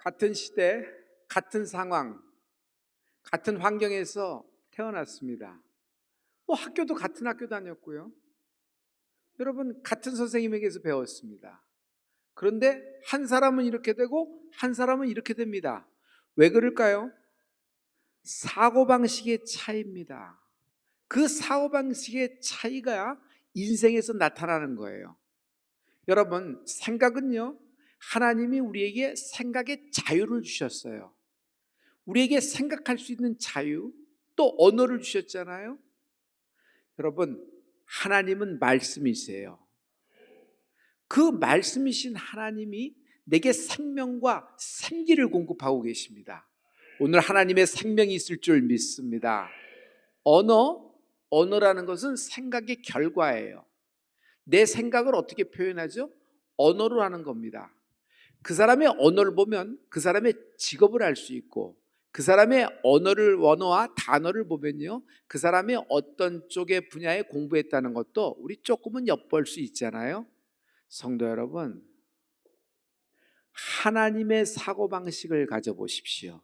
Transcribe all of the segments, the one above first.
같은 시대, 같은 상황, 같은 환경에서 태어났습니다. 학교도 같은 학교 다녔고요. 여러분, 같은 선생님에게서 배웠습니다. 그런데 한 사람은 이렇게 되고 한 사람은 이렇게 됩니다. 왜 그럴까요? 사고방식의 차이입니다. 그 사고방식의 차이가 인생에서 나타나는 거예요. 여러분, 생각은요, 하나님이 우리에게 생각의 자유를 주셨어요. 우리에게 생각할 수 있는 자유, 또 언어를 주셨잖아요. 여러분, 하나님은 말씀이세요. 그 말씀이신 하나님이 내게 생명과 생기를 공급하고 계십니다. 오늘 하나님의 생명이 있을 줄 믿습니다. 언어라는 것은 생각의 결과예요. 내 생각을 어떻게 표현하죠? 언어로 하는 겁니다. 그 사람의 언어를 보면 그 사람의 직업을 알 수 있고, 그 사람의 언어와 단어를 보면요, 그 사람이 어떤 쪽의 분야에 공부했다는 것도 우리 조금은 엿볼 수 있잖아요. 성도 여러분, 하나님의 사고방식을 가져보십시오.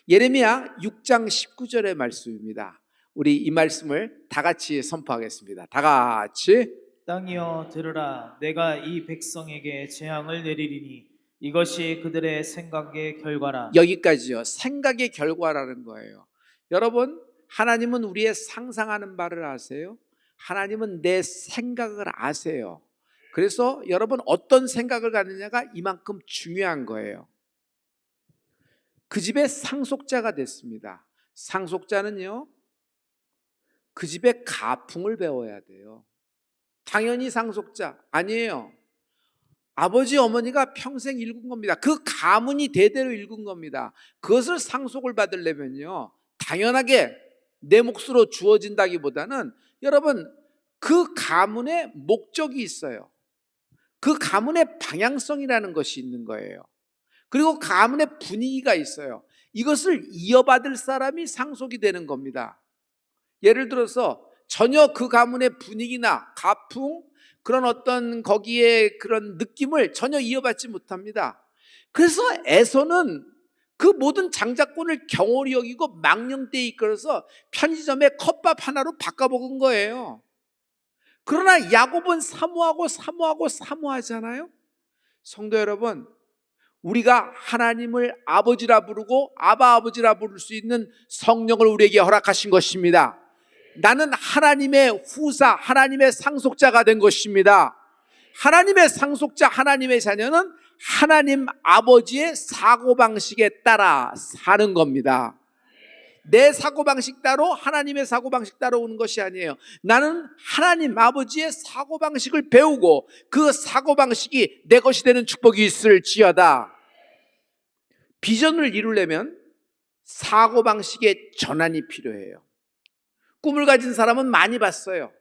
예레미야 6장 19절의 말씀입니다. 우리 이 말씀을 다 같이 선포하겠습니다. 다 같이. 땅이여 들으라. 내가 이 백성에게 재앙을 내리리니 이것이 그들의 생각의 결과라. 여기까지요. 생각의 결과라는 거예요. 여러분, 하나님은 우리의 상상하는 바를 아세요? 하나님은 내 생각을 아세요. 그래서 여러분, 어떤 생각을 갖느냐가 이만큼 중요한 거예요. 그 집의 상속자가 됐습니다. 상속자는요, 그 집의 가풍을 배워야 돼요. 당연히 상속자 아니에요. 아버지 어머니가 평생 읽은 겁니다. 그 가문이 대대로 읽은 겁니다. 그것을 상속을 받으려면요, 당연하게 내 몫으로 주어진다기보다는 여러분, 그 가문의 목적이 있어요. 그 가문의 방향성이라는 것이 있는 거예요. 그리고 가문의 분위기가 있어요. 이것을 이어받을 사람이 상속이 되는 겁니다. 예를 들어서 전혀 그 가문의 분위기나 가풍, 그런 어떤 거기에 그런 느낌을 전혀 이어받지 못합니다. 그래서 에서는 그 모든 장자권을 경홀히 여기고 망령되이 이끌어서 편의점에 컵밥 하나로 바꿔먹은 거예요. 그러나 야곱은 사모하잖아요. 성도 여러분, 우리가 하나님을 아버지라 부르고 아바 아버지라 부를 수 있는 성령을 우리에게 허락하신 것입니다. 나는 하나님의 후사, 하나님의 상속자가 된 것입니다. 하나님의 상속자, 하나님의 자녀는 하나님 아버지의 사고방식에 따라 사는 겁니다. 내 사고방식 따로 하나님의 사고방식 따로 오는 것이 아니에요. 나는 하나님 아버지의 사고방식을 배우고 그 사고방식이 내 것이 되는 축복이 있을지어다. 비전을 이루려면 사고방식의 전환이 필요해요. 꿈을 가진 사람은 많이 봤어요.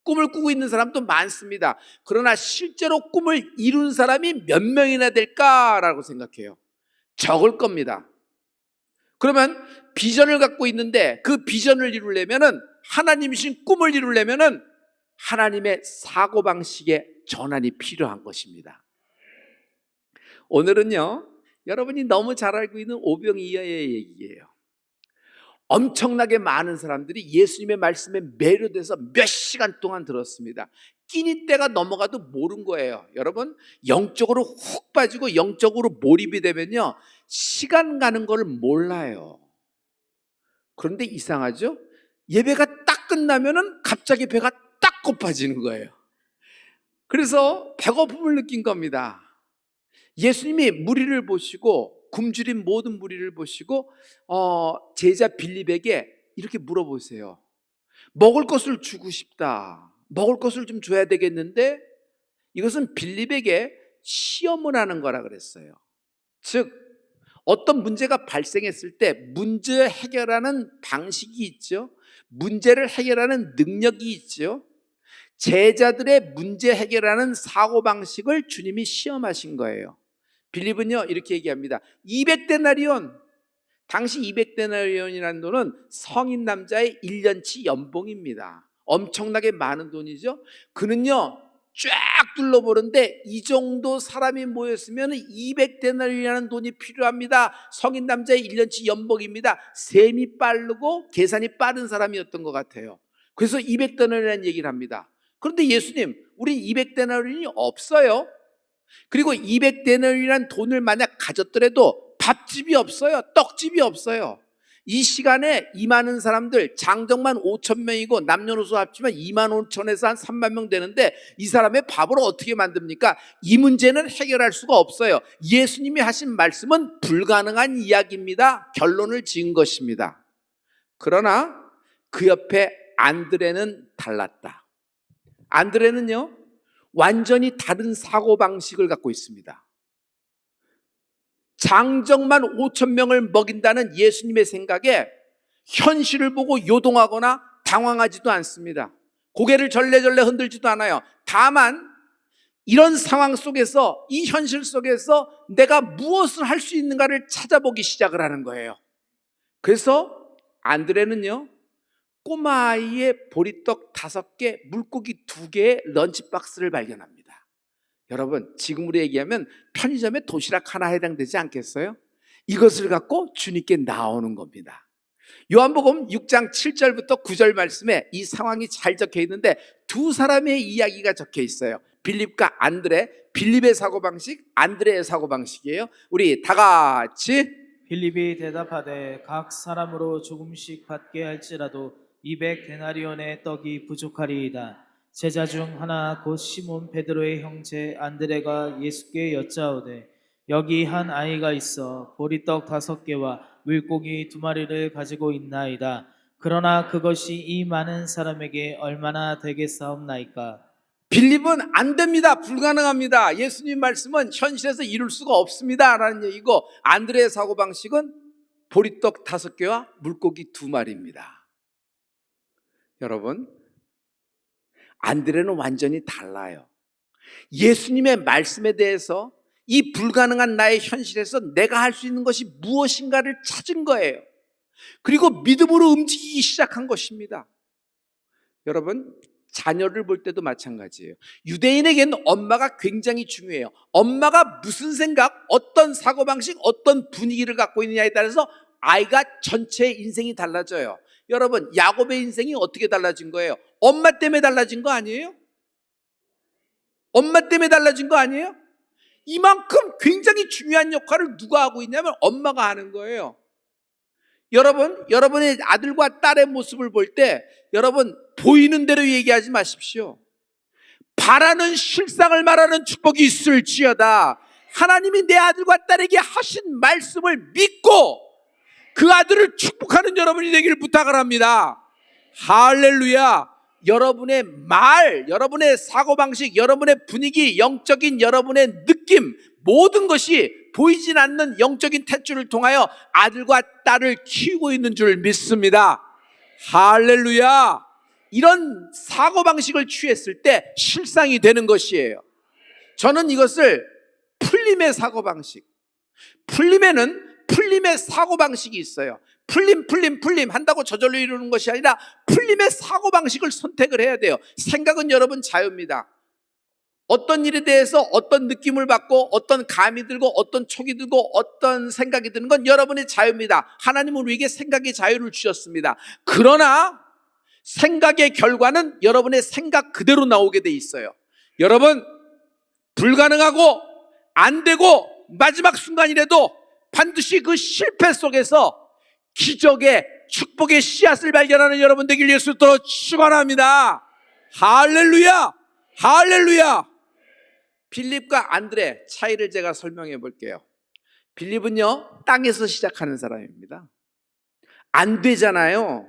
꿈을 꾸고 있는 사람도 많습니다. 그러나 실제로 꿈을 이룬 사람이 몇 명이나 될까라고 생각해요. 적을 겁니다. 그러면 비전을 갖고 있는데 그 비전을 이루려면은, 하나님이신 꿈을 이루려면은 하나님의 사고방식의 전환이 필요한 것입니다. 오늘은요, 여러분이 너무 잘 알고 있는 오병이어의 얘기예요. 엄청나게 많은 사람들이 예수님의 말씀에 매료돼서 몇 시간 동안 들었습니다. 끼니 때가 넘어가도 모른 거예요. 여러분, 영적으로 훅 빠지고 영적으로 몰입이 되면요, 시간 가는 걸 몰라요. 그런데 이상하죠? 예배가 딱 끝나면은 갑자기 배가 딱 고파지는 거예요. 그래서 배고픔을 느낀 겁니다. 예수님이 무리를 보시고, 굶주린 모든 무리를 보시고 제자 빌립에게 이렇게 물어보세요. 먹을 것을 주고 싶다. 먹을 것을 좀 줘야 되겠는데, 이것은 빌립에게 시험을 하는 거라 그랬어요. 즉, 어떤 문제가 발생했을 때 문제 해결하는 방식이 있죠. 문제를 해결하는 능력이 있죠. 제자들의 문제 해결하는 사고방식을 주님이 시험하신 거예요. 빌립은요, 이렇게 얘기합니다. 200데나리온, 당시 200데나리온이라는 돈은 성인 남자의 1년치 연봉입니다. 엄청나게 많은 돈이죠. 그는요, 쫙 둘러보는데 이 정도 사람이 모였으면 200데나리온이라는 돈이 필요합니다. 성인 남자의 1년치 연봉입니다. 셈이 빠르고 계산이 빠른 사람이었던 것 같아요. 그래서 200데나리온이라는 얘기를 합니다. 그런데 예수님, 우린 200데나리온이 없어요. 그리고 200데나리온이라는 돈을 만약 가졌더라도 밥집이 없어요. 떡집이 없어요. 이 시간에 이 많은 사람들, 장정만 5천 명이고 남녀노소 합치면 2만 5천에서 한 3만 명 되는데 이 사람의 밥을 어떻게 만듭니까? 이 문제는 해결할 수가 없어요. 예수님이 하신 말씀은 불가능한 이야기입니다. 결론을 지은 것입니다. 그러나 그 옆에 안드레는 달랐다. 안드레는요, 완전히 다른 사고방식을 갖고 있습니다. 장정만 5천 명을 먹인다는 예수님의 생각에 현실을 보고 요동하거나 당황하지도 않습니다. 고개를 절레절레 흔들지도 않아요. 다만 이런 상황 속에서, 이 현실 속에서 내가 무엇을 할 수 있는가를 찾아보기 시작을 하는 거예요. 그래서 안드레는요, 꼬마아이의 보리떡 5개, 물고기 2개의 런치박스를 발견합니다. 여러분, 지금으로 얘기하면 편의점에 도시락 하나 해당되지 않겠어요? 이것을 갖고 주님께 나오는 겁니다. 요한복음 6장 7절부터 9절 말씀에 이 상황이 잘 적혀 있는데 두 사람의 이야기가 적혀 있어요. 빌립과 안드레, 빌립의 사고방식, 안드레의 사고방식이에요. 우리 다 같이. 빌립이 대답하되 각 사람으로 조금씩 받게 할지라도 200데나리온의 떡이 부족하리이다. 제자 중 하나 곧 시몬 베드로의 형제 안드레가 예수께 여짜오되 여기 한 아이가 있어 보리떡 5개와 물고기 2마리를 가지고 있나이다. 그러나 그것이 이 많은 사람에게 얼마나 되겠사옵나이까? 빌립은 안 됩니다. 불가능합니다. 예수님 말씀은 현실에서 이룰 수가 없습니다 라는 얘기고, 안드레의 사고방식은 보리떡 5개와 물고기 2마리입니다. 여러분, 안드레는 완전히 달라요. 예수님의 말씀에 대해서 이 불가능한 나의 현실에서 내가 할 수 있는 것이 무엇인가를 찾은 거예요. 그리고 믿음으로 움직이기 시작한 것입니다. 여러분, 자녀를 볼 때도 마찬가지예요. 유대인에게는 엄마가 굉장히 중요해요. 엄마가 무슨 생각, 어떤 사고방식, 어떤 분위기를 갖고 있느냐에 따라서 아이가 전체의 인생이 달라져요. 여러분, 야곱의 인생이 어떻게 달라진 거예요? 엄마 때문에 달라진 거 아니에요? 엄마 때문에 달라진 거 아니에요? 이만큼 굉장히 중요한 역할을 누가 하고 있냐면 엄마가 하는 거예요. 여러분, 여러분의 아들과 딸의 모습을 볼 때 여러분, 보이는 대로 얘기하지 마십시오. 바라는 실상을 말하는 축복이 있을지어다. 하나님이 내 아들과 딸에게 하신 말씀을 믿고 그 아들을 축복하는 여러분이 되기를 부탁을 합니다. 할렐루야. 여러분의 말, 여러분의 사고방식, 여러분의 분위기, 영적인 여러분의 느낌, 모든 것이 보이진 않는 영적인 탯줄을 통하여 아들과 딸을 키우고 있는 줄 믿습니다. 할렐루야. 이런 사고방식을 취했을 때 실상이 되는 것이에요. 저는 이것을 풀림의 사고방식, 풀림의 사고방식이 있어요. 풀림 한다고 저절로 이루는 것이 아니라 풀림의 사고방식을 선택을 해야 돼요. 생각은 여러분 자유입니다. 어떤 일에 대해서 어떤 느낌을 받고 어떤 감이 들고 어떤 촉이 들고 어떤 생각이 드는 건 여러분의 자유입니다. 하나님은 우리에게 생각의 자유를 주셨습니다. 그러나 생각의 결과는 여러분의 생각 그대로 나오게 돼 있어요. 여러분, 불가능하고 안 되고 마지막 순간이라도 반드시 그 실패 속에서 기적의 축복의 씨앗을 발견하는 여러분 되길 예수로 축원합니다. 할렐루야. 할렐루야. 빌립과 안드레 차이를 제가 설명해 볼게요. 빌립은요, 땅에서 시작하는 사람입니다. 안 되잖아요.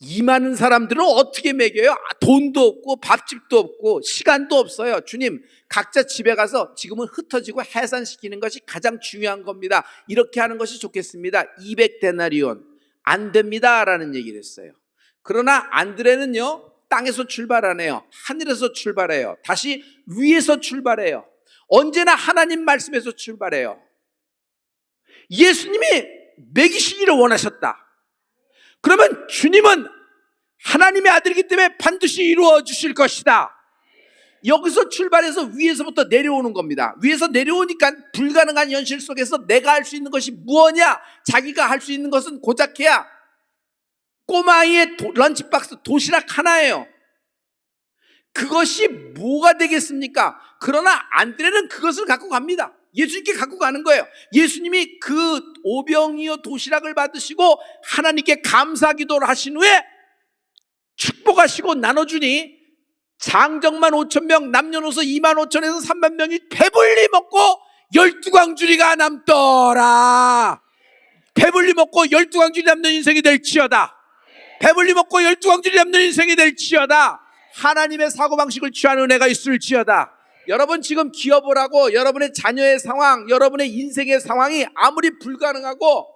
이 많은 사람들은 어떻게 먹여요? 돈도 없고 밥집도 없고 시간도 없어요. 주님, 각자 집에 가서 지금은 흩어지고 해산시키는 것이 가장 중요한 겁니다. 이렇게 하는 것이 좋겠습니다. 200데나리온 안 됩니다 라는 얘기를 했어요. 그러나 안드레는요, 땅에서 출발 안 해요. 하늘에서 출발해요. 다시 위에서 출발해요. 언제나 하나님 말씀에서 출발해요. 예수님이 먹이시기를 원하셨다. 그러면 주님은 하나님의 아들이기 때문에 반드시 이루어 주실 것이다. 여기서 출발해서 위에서부터 내려오는 겁니다. 위에서 내려오니까 불가능한 현실 속에서 내가 할 수 있는 것이 무엇이냐? 자기가 할 수 있는 것은 고작해야 꼬마아이의 런치박스 도시락 하나예요. 그것이 뭐가 되겠습니까? 그러나 안드레는 그것을 갖고 갑니다. 예수님께 갖고 가는 거예요. 예수님이 그 오병이어 도시락을 받으시고 하나님께 감사 기도를 하신 후에 축복하시고 나눠주니 장정만 5,000명, 남녀노소 25,000에서 30,000명이 배불리 먹고 12광주리가 남더라. 배불리 먹고 12광주리 남는 인생이 될지어다. 배불리 먹고 12광주리 남는 인생이 될지어다. 하나님의 사고방식을 취하는 은혜가 있을지어다. 여러분 지금 기업을 하고 여러분의 자녀의 상황, 여러분의 인생의 상황이 아무리 불가능하고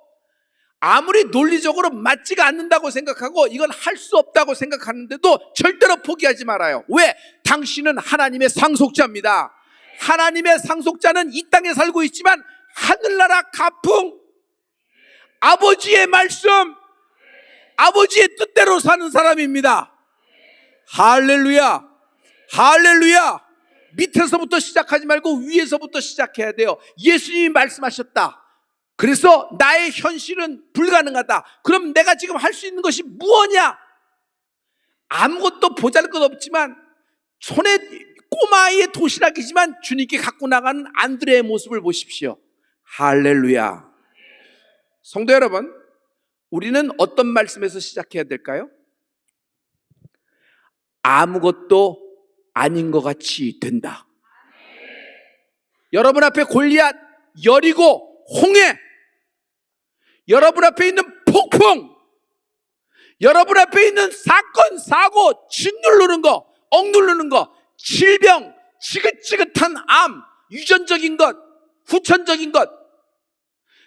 아무리 논리적으로 맞지가 않는다고 생각하고 이건 할 수 없다고 생각하는데도 절대로 포기하지 말아요. 왜? 당신은 하나님의 상속자입니다. 하나님의 상속자는 이 땅에 살고 있지만 하늘나라 가풍, 아버지의 말씀, 아버지의 뜻대로 사는 사람입니다. 할렐루야, 할렐루야. 밑에서부터 시작하지 말고 위에서부터 시작해야 돼요. 예수님이 말씀하셨다. 그래서 나의 현실은 불가능하다. 그럼 내가 지금 할 수 있는 것이 무엇이냐? 아무것도 보잘것없지만 손에 꼬마아이의 도시락이지만 주님께 갖고 나가는 안드레의 모습을 보십시오. 할렐루야. 성도 여러분, 우리는 어떤 말씀에서 시작해야 될까요? 아무것도 아닌 것 같이 된다. 여러분 앞에 골리앗, 여리고, 홍해, 여러분 앞에 있는 폭풍, 여러분 앞에 있는 사건, 사고, 짓누르는 거, 억누르는 거, 질병, 지긋지긋한 암, 유전적인 것, 후천적인 것.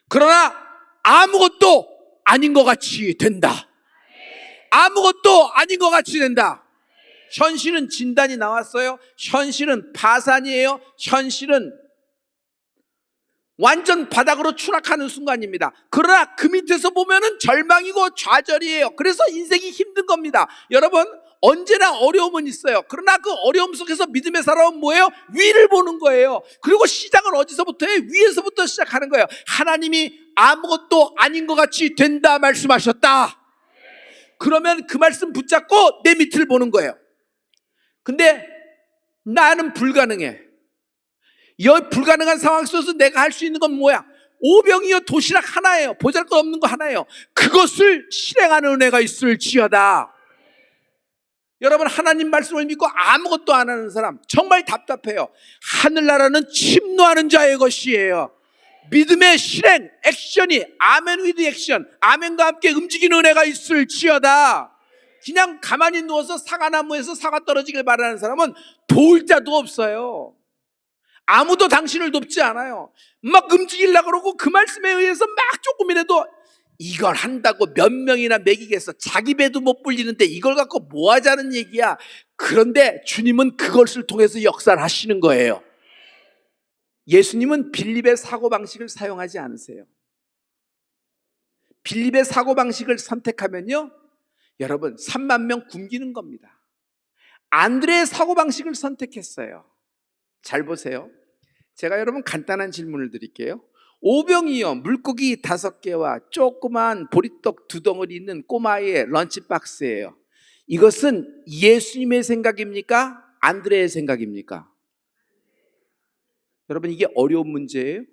그러나 아무것도 아닌 것 같이 된다. 아무것도 아닌 것 같이 된다. 현실은 진단이 나왔어요. 현실은 파산이에요. 현실은 완전 바닥으로 추락하는 순간입니다. 그러나 그 밑에서 보면은 절망이고 좌절이에요. 그래서 인생이 힘든 겁니다. 여러분, 언제나 어려움은 있어요. 그러나 그 어려움 속에서 믿음의 사람은 뭐예요? 위를 보는 거예요. 그리고 시작은 어디서부터 해요? 위에서부터 시작하는 거예요. 하나님이 아무것도 아닌 것 같이 된다 말씀하셨다. 그러면 그 말씀 붙잡고 내 밑을 보는 거예요. 근데 나는 불가능해. 이 불가능한 상황 속에서 내가 할 수 있는 건 뭐야? 오병이어 도시락 하나예요. 보잘것없는 거 하나예요. 그것을 실행하는 은혜가 있을지어다. 여러분, 하나님 말씀을 믿고 아무것도 안 하는 사람 정말 답답해요. 하늘나라는 침노하는 자의 것이에요. 믿음의 실행, 액션이 아멘 위드 액션, 아멘과 함께 움직이는 은혜가 있을지어다. 그냥 가만히 누워서 사과나무에서 사과 떨어지길 바라는 사람은 도울 자도 없어요. 아무도 당신을 돕지 않아요. 막 움직이려고 그러고 그 말씀에 의해서 막 조금이라도 이걸 한다고 몇 명이나 먹이겠어. 자기 배도 못 불리는데 이걸 갖고 뭐 하자는 얘기야. 그런데 주님은 그것을 통해서 역사를 하시는 거예요. 예수님은 빌립의 사고방식을 사용하지 않으세요. 빌립의 사고방식을 선택하면요, 여러분 3만 명 굶기는 겁니다. 안드레의 사고방식을 선택했어요. 잘 보세요. 제가 여러분 간단한 질문을 드릴게요. 오병이어 물고기 5개와 조그만 보리떡 2덩어리 있는 꼬마의 런치박스예요. 이것은 예수님의 생각입니까? 안드레의 생각입니까? 여러분, 이게 어려운 문제예요.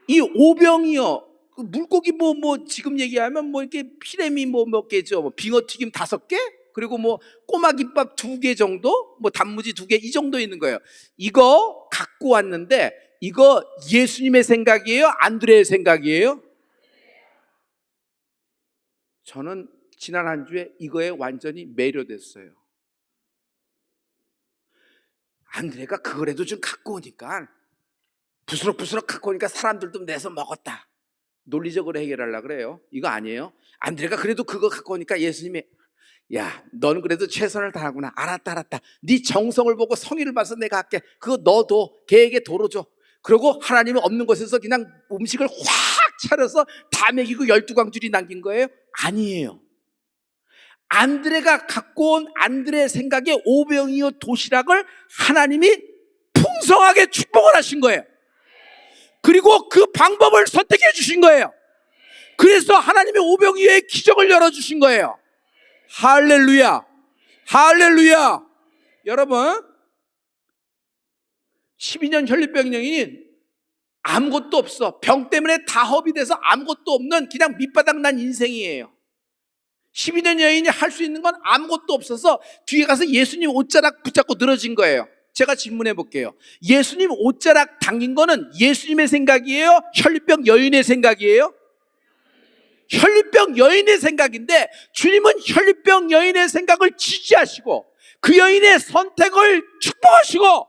이 오병이어 물고기 뭐 지금 얘기하면 뭐 이렇게 피레미 몇 개죠. 빙어튀김 5개? 그리고 뭐 꼬마 김밥 2개 정도? 뭐 단무지 2개 이 정도 있는 거예요. 이거 갖고 왔는데 이거 예수님의 생각이에요? 안드레의 생각이에요? 저는 지난 한 주에 이거에 완전히 매료됐어요. 안드레가 그거라도 좀 갖고 오니까 부스럭부스럭 갖고 오니까 사람들도 내서 먹었다. 논리적으로 해결하려고 그래요. 이거 아니에요. 안드레가 그래도 그거 갖고 오니까 예수님이 야, 너는 그래도 최선을 다하구나. 알았다. 네 정성을 보고 성의를 봐서 내가 할게. 그거 너도 걔에게 도로 줘. 그리고 하나님은 없는 곳에서 그냥 음식을 확 차려서 다 먹이고 12광줄이 남긴 거예요? 아니에요. 안드레가 갖고 온 안드레 생각의 오병이어 도시락을 하나님이 풍성하게 축복을 하신 거예요. 그리고 그 방법을 선택해 주신 거예요. 그래서 하나님의 오병이어의 기적을 열어주신 거예요. 할렐루야, 할렐루야. 여러분, 12년 혈류병 여인은 아무것도 없어. 병 때문에 다 허비돼서 아무것도 없는 그냥 밑바닥 난 인생이에요. 12년 여인이 할 수 있는 건 아무것도 없어서 뒤에 가서 예수님 옷자락 붙잡고 늘어진 거예요. 제가 질문해 볼게요. 예수님 옷자락 당긴 거는 예수님의 생각이에요? 혈류병 여인의 생각이에요? 혈류병 여인의 생각인데, 주님은 혈류병 여인의 생각을 지지하시고 그 여인의 선택을 축복하시고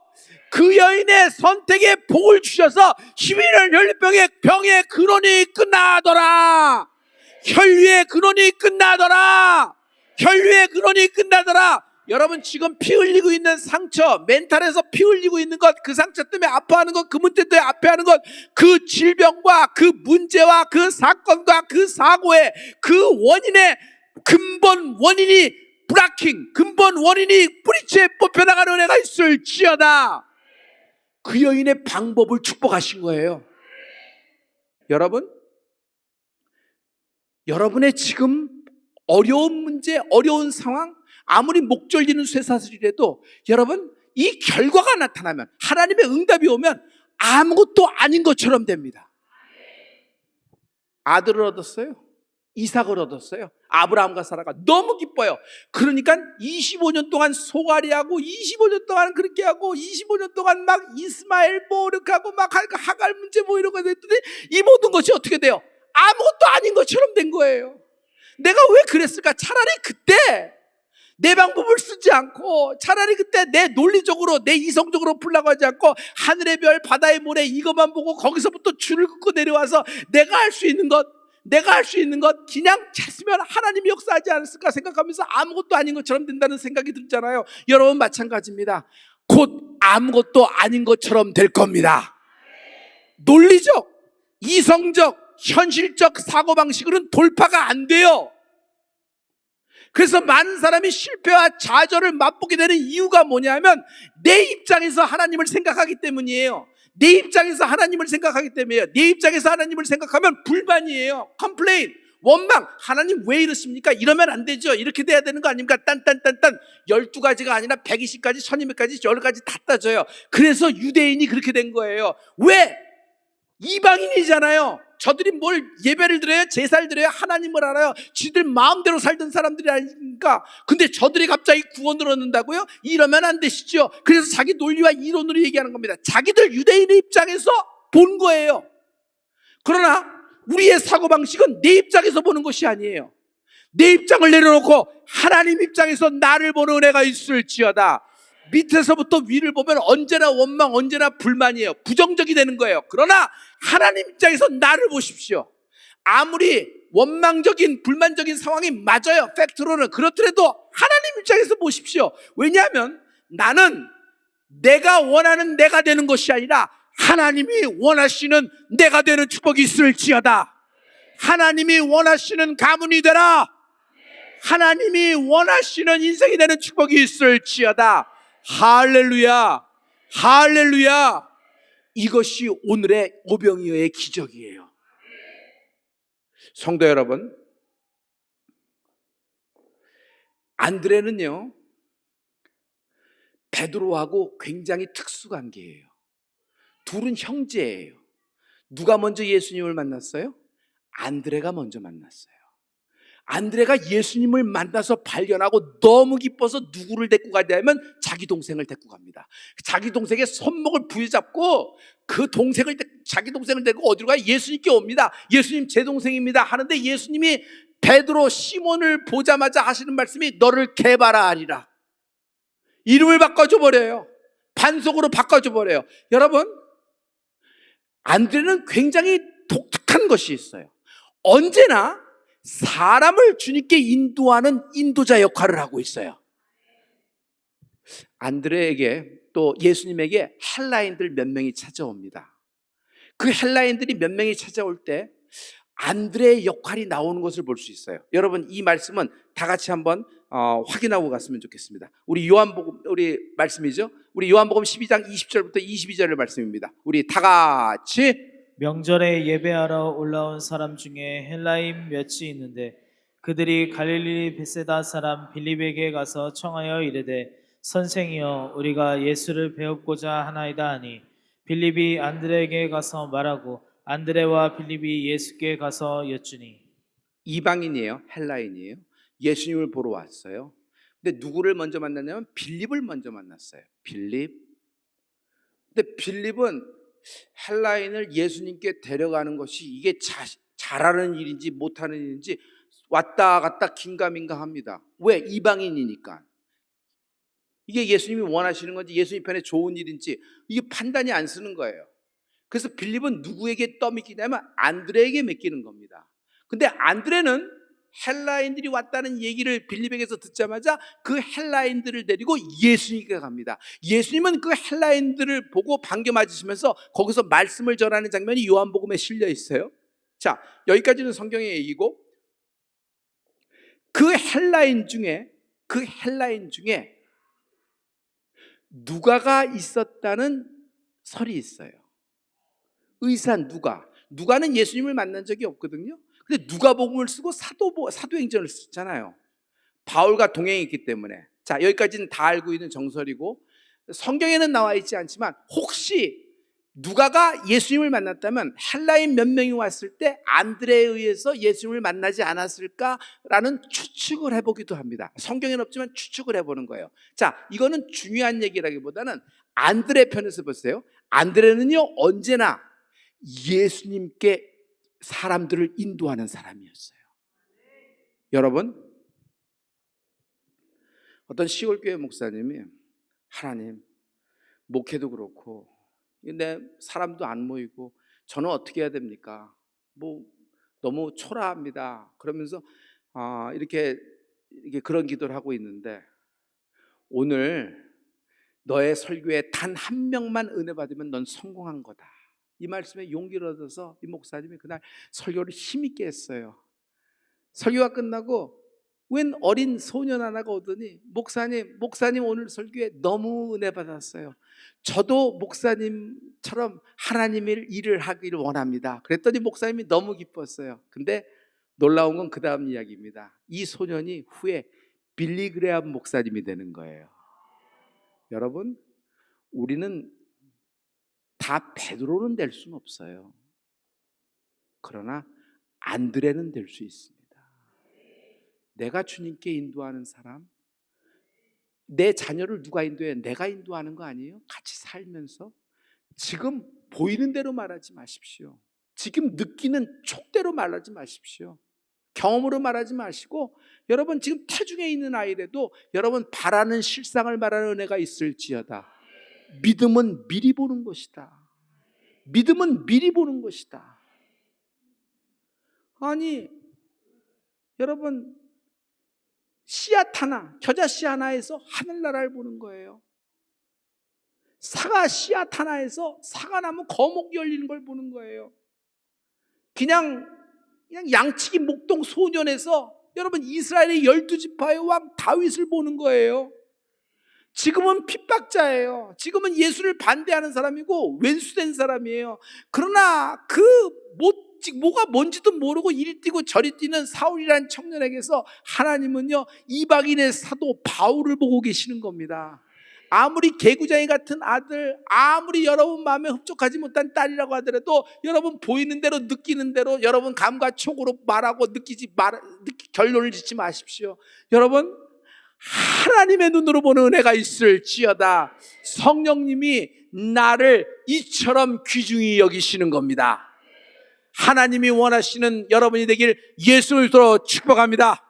그 여인의 선택에 복을 주셔서 12년 혈류병의 병의 근원이 끝나더라. 혈류의 근원이 끝나더라. 혈류의 근원이 끝나더라. 여러분, 지금 피 흘리고 있는 상처, 멘탈에서 피 흘리고 있는 것, 그 상처 때문에 아파하는 것, 그 문제 때문에 아파하는 것, 그 질병과 그 문제와 그 사건과 그 사고의 그 원인의 근본 원인이 브라킹, 근본 원인이 뿌리채 뽑혀나가는 은혜가 있을지어다. 그 여인의 방법을 축복하신 거예요. 여러분, 여러분의 지금 어려운 문제, 어려운 상황, 아무리 목 졸리는 쇠사슬이라도 여러분, 이 결과가 나타나면, 하나님의 응답이 오면 아무것도 아닌 것처럼 됩니다. 아들을 얻었어요. 이삭을 얻었어요. 아브라함과 사라가 너무 기뻐요. 그러니까 25년 동안 소갈이하고 25년 동안 그렇게 하고 25년 동안 막 이스마엘 뭐 이렇게 하고 막 하갈 문제 뭐 이런 거 했더니 이 모든 것이 어떻게 돼요? 아무것도 아닌 것처럼 된 거예요. 내가 왜 그랬을까? 차라리 그때 내 방법을 쓰지 않고, 차라리 그때 내 논리적으로, 내 이성적으로 풀려고 하지 않고 하늘의 별, 바다의 모래 이것만 보고 거기서부터 줄을 긋고 내려와서 내가 할 수 있는 것 그냥 찾으면 하나님이 역사하지 않았을까 생각하면서 아무것도 아닌 것처럼 된다는 생각이 들잖아요. 여러분, 마찬가지입니다. 곧 아무것도 아닌 것처럼 될 겁니다. 논리적, 이성적, 현실적 사고방식으로는 돌파가 안 돼요. 그래서 많은 사람이 실패와 좌절을 맛보게 되는 이유가 뭐냐면 내 입장에서 하나님을 생각하기 때문이에요. 내 입장에서 하나님을 생각하기 때문이에요. 내 입장에서 하나님을 생각하면 불만이에요. 컴플레인, 원망. 하나님 왜 이러십니까? 이러면 안 되죠. 이렇게 돼야 되는 거 아닙니까? 딴딴딴딴 12가지가 아니라 120가지, 1200가지, 10가지 다 따져요. 그래서 유대인이 그렇게 된 거예요. 왜? 이방인이잖아요. 저들이 뭘 예배를 드려요? 제사를 드려요? 하나님을 알아요? 지들 마음대로 살던 사람들이 아니니까. 근데 저들이 갑자기 구원을 얻는다고요? 이러면 안 되시죠. 그래서 자기 논리와 이론으로 얘기하는 겁니다. 자기들 유대인의 입장에서 본 거예요. 그러나 우리의 사고방식은 내 입장에서 보는 것이 아니에요. 내 입장을 내려놓고 하나님 입장에서 나를 보는 은혜가 있을지어다. 밑에서부터 위를 보면 언제나 원망, 언제나 불만이에요. 부정적이 되는 거예요. 그러나 하나님 입장에서 나를 보십시오. 아무리 원망적인, 불만적인 상황이 맞아요. 팩트로는. 그렇더라도 하나님 입장에서 보십시오. 왜냐하면 나는 내가 원하는 내가 되는 것이 아니라 하나님이 원하시는 내가 되는 축복이 있을지어다. 하나님이 원하시는 가문이 되라. 하나님이 원하시는 인생이 되는 축복이 있을지어다. 할렐루야, 할렐루야. 이것이 오늘의 오병이어의 기적이에요. 성도 여러분, 안드레는요, 베드로하고 굉장히 특수관계예요. 둘은 형제예요. 누가 먼저 예수님을 만났어요? 안드레가 먼저 만났어요. 안드레가 예수님을 만나서 발견하고 너무 기뻐서 누구를 데리고 가냐면 자기 동생을 데리고 갑니다. 자기 동생의 손목을 부여잡고 그 동생을, 자기 동생을 데리고 어디로 가요? 예수님께 옵니다. 예수님, 제 동생입니다 하는데 예수님이 베드로, 시몬을 보자마자 하시는 말씀이 너를 개바라 하리라. 이름을 바꿔줘 버려요. 반석으로 바꿔줘 버려요. 여러분, 안드레는 굉장히 독특한 것이 있어요. 언제나 사람을 주님께 인도하는 인도자 역할을 하고 있어요. 안드레에게, 또 예수님에게 헬라인들 몇 명이 찾아옵니다. 그 헬라인들이 몇 명이 찾아올 때 안드레의 역할이 나오는 것을 볼 수 있어요. 여러분, 이 말씀은 다 같이 한번 확인하고 갔으면 좋겠습니다. 우리 요한복음, 우리 말씀이죠. 우리 요한복음 12장 20절부터 22절의 말씀입니다. 우리 다 같이. 명절에 예배하러 올라온 사람 중에 헬라인 몇이 있는데 그들이 갈릴리 베세다 사람 빌립에게 가서 청하여 이르되 선생이여 우리가 예수를 배우고자 하나이다 하니 빌립이 안드레에게 가서 말하고 안드레와 빌립이 예수께 가서 여쭈니. 이방인이에요. 헬라인이에요. 예수님을 보러 왔어요. 근데 누구를 먼저 만났냐면 빌립을 먼저 만났어요. 빌립. 근데 빌립은 헬라인을 예수님께 데려가는 것이 이게 잘하는 일인지 못하는 일인지 왔다 갔다 긴가민가합니다. 왜? 이방인이니까. 이게 예수님이 원하시는 건지 예수님 편에 좋은 일인지 이게 판단이 안 쓰는 거예요. 그래서 빌립은 누구에게 떠맡기냐면 안드레에게 맡기는 겁니다. 근데 안드레는 헬라인들이 왔다는 얘기를 빌립에게서 듣자마자 그 헬라인들을 데리고 예수님께 갑니다. 예수님은 그 헬라인들을 보고 반겨 맞으시면서 거기서 말씀을 전하는 장면이 요한복음에 실려 있어요. 자, 여기까지는 성경의 얘기고 그 헬라인 중에 누가가 있었다는 설이 있어요. 의사 누가는 예수님을 만난 적이 없거든요. 근데 누가복음을 쓰고 사도행전을 썼잖아요. 바울과 동행했기 때문에. 자, 여기까지는 다 알고 있는 정설이고 성경에는 나와 있지 않지만 혹시 누가가 예수님을 만났다면 헬라인 몇 명이 왔을 때 안드레에 의해서 예수님을 만나지 않았을까라는 추측을 해보기도 합니다. 성경에는 없지만 추측을 해보는 거예요. 자, 이거는 중요한 얘기라기보다는 안드레 편에서 보세요. 안드레는요 언제나 예수님께 사람들을 인도하는 사람이었어요. 여러분, 어떤 시골교회 목사님이 하나님, 목회도 그렇고 근데 사람도 안 모이고 저는 어떻게 해야 됩니까? 너무 초라합니다. 그러면서 이렇게 그런 기도를 하고 있는데 오늘 너의 설교에 단 한 명만 은혜 받으면 넌 성공한 거다. 이 말씀에 용기를 얻어서 이 목사님이 그날 설교를 힘있게 했어요. 설교가 끝나고 웬 어린 소년 하나가 오더니 목사님 오늘 설교에 너무 은혜 받았어요. 저도 목사님처럼 하나님의 일을 하기를 원합니다. 그랬더니 목사님이 너무 기뻤어요. 근데 놀라운 건 그 다음 이야기입니다. 이 소년이 후에 빌리그레암 목사님이 되는 거예요. 여러분, 우리는 다 베드로는 될 수는 없어요. 그러나 안드레는 될 수 있습니다. 내가 주님께 인도하는 사람, 내 자녀를 누가 인도해? 내가 인도하는 거 아니에요? 같이 살면서 지금 보이는 대로 말하지 마십시오. 지금 느끼는 촉대로 말하지 마십시오. 경험으로 말하지 마시고 여러분 지금 태중에 있는 아이라도 여러분 바라는 실상을 말하는 은혜가 있을지어다. 믿음은 미리 보는 것이다. 믿음은 미리 보는 것이다. 아니 여러분 씨앗 하나, 겨자 씨 하나에서 하늘나라를 보는 거예요. 사과 씨앗 하나에서 사과나무 거목이 열리는 걸 보는 거예요. 그냥 양치기 목동 소년에서 여러분 이스라엘의 12지파의 왕 다윗을 보는 거예요. 지금은 핍박자예요. 지금은 예수를 반대하는 사람이고 왼수된 사람이에요. 그러나 뭐가 뭔지도 모르고 이리 뛰고 저리 뛰는 사울이라는 청년에게서 하나님은요 이방인의 사도 바울을 보고 계시는 겁니다. 아무리 개구장이 같은 아들, 아무리 여러분 마음에 흡족하지 못한 딸이라고 하더라도 여러분 보이는 대로 느끼는 대로 여러분 감과 촉으로 말하고 결론을 짓지 마십시오. 여러분 하나님의 눈으로 보는 은혜가 있을지어다. 성령님이 나를 이처럼 귀중히 여기시는 겁니다. 하나님이 원하시는 여러분이 되길 예수를 들어 축복합니다.